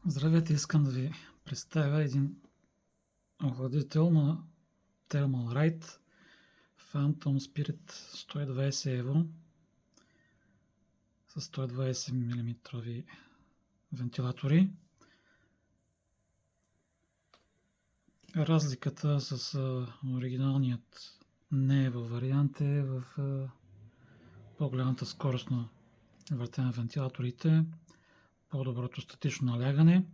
Здравейте, искам да ви представя един охладител на Thermalright Phantom Spirit 120 евро с 120 мм вентилатори. Разликата с оригиналният не е във вариант, е в по-голямата скорост на въртене на вентилаторите, по-доброто статично налягане.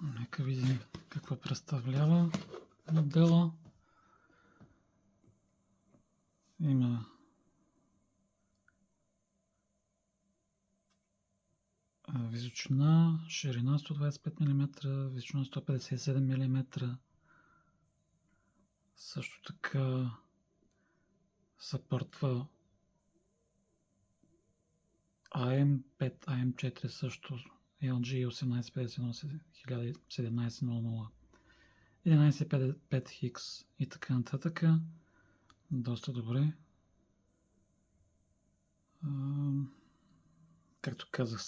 Нека видим какво представлява модела. Има височина, ширина 125 мм, височина 157 мм. Също така съпортва AM5, AM4 също, LG 1851 1700, 1155X и така нататък. Доста добре. Както казах,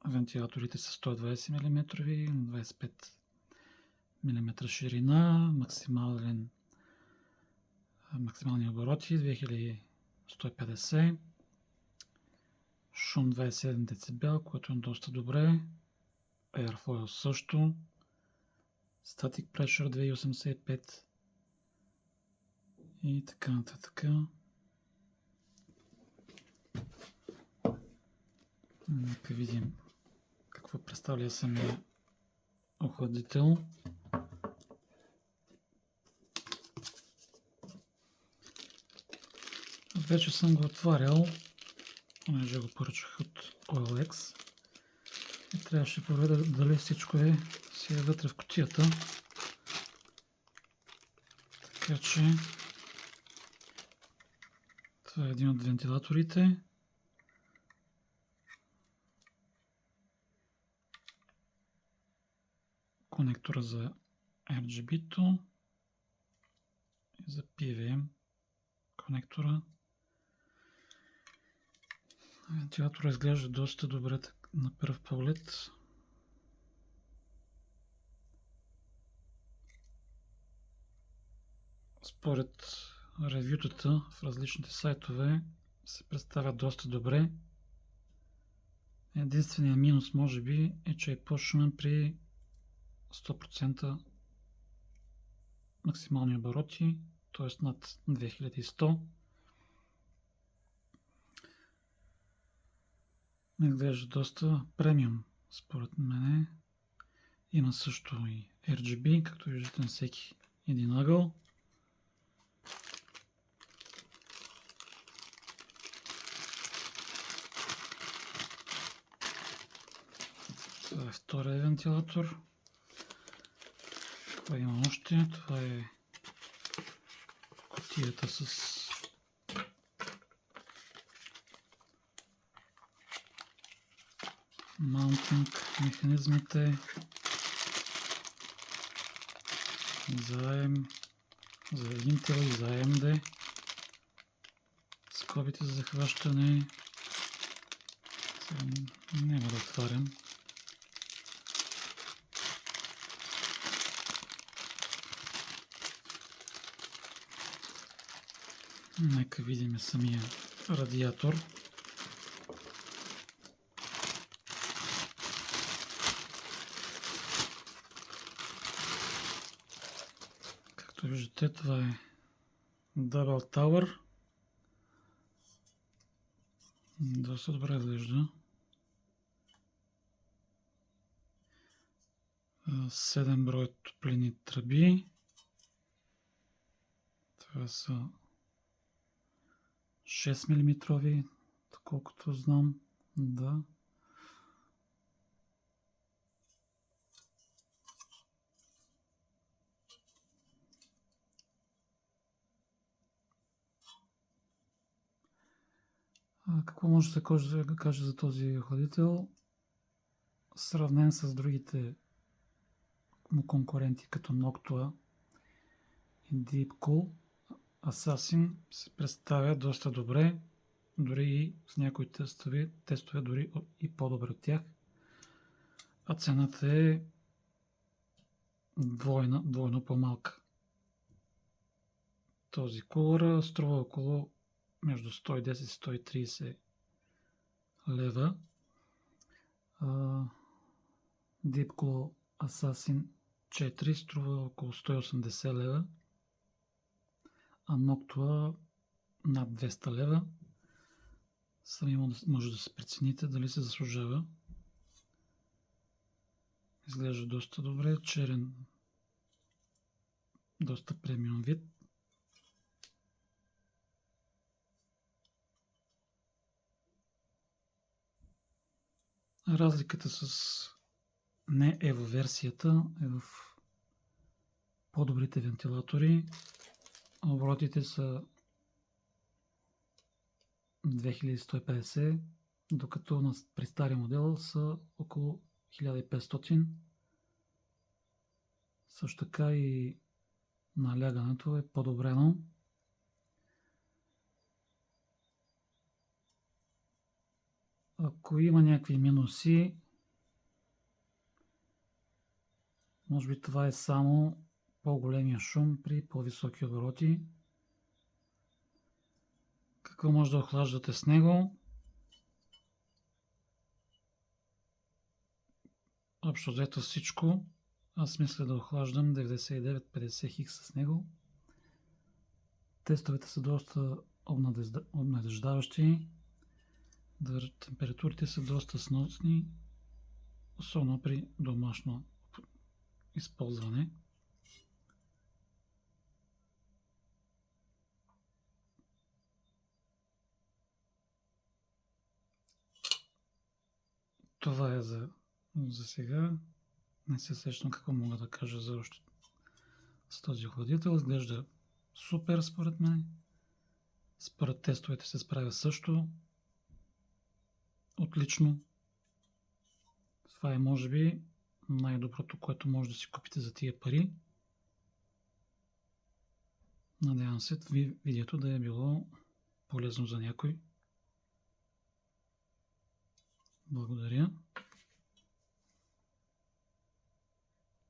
вентилаторите са 120 мм, 25 мм ширина, максимални обороти 2150, шум 27 дБ, което е доста добре, Airfoil също, Static Pressure 285 и така нататък. Нека видим какво представля самия охладител. Вече съм го отварял, понеже го поръчах от OLX и трябваше да проверя дали всичко си е вътре в кутията. Така че това е един от вентилаторите. Конектора за RGB-то и за PWM конектора. Вентилаторът изглежда доста добре на пръв поглед. Според ревютата в различните сайтове се представя доста добре. Единственият минус може би е, че е по-шумен при 100% максимални обороти, т.е. над 2100. Изглежда доста премиум според мене. Има също и RGB, както виждате на всеки един ъгъл. Това е втория вентилатор. Това има още. Това е кутията с маунтинг механизмите за Intel и за AMD, скобите за захващане. Няма да отварям. Нека видим самия радиатор. Както виждате, това е Double Tower. Доста добре изглежда. 7 броя топлинни тръби. Това са 6 мм, доколкото знам. Да. Какво може да се каже за този охладител? Сравнен с другите му конкуренти като Noctua и Deepcool, Assassin се представя доста добре. дори и с някои тестове дори и по-добре от тях. А цената е двойно по-малка. Този кулър струва около между 110 и 130 лева. Deepcool Assassin 4 струва около 180 лева, а Noctua над 200 лева. Сами може да се прецените дали се заслужава. Изглежда доста добре, черен, доста премиум вид. Разликата с не Evo версията е в по-добрите вентилатори. Оборотите са 2150, докато при стария модел са около 1500. Също така и налягането е подобрено. Ако има някакви минуси, може би това е само по-големия шум при по-високи обороти. Какво може да охлаждате с него? Общо взето всичко. Аз мисля да охлаждам 9950 хикс с него. Тестовете са доста обнадеждаващи. Температурите са доста сносни, особено при домашно използване. Това е за сега. Не се сещам какво мога да кажа за още с този охладител. Изглежда супер според мен. Според тестовете се справя също отлично. Това е може би най-доброто, което може да си купите за тия пари. Надявам се видеото да е било полезно за някой. Благодаря.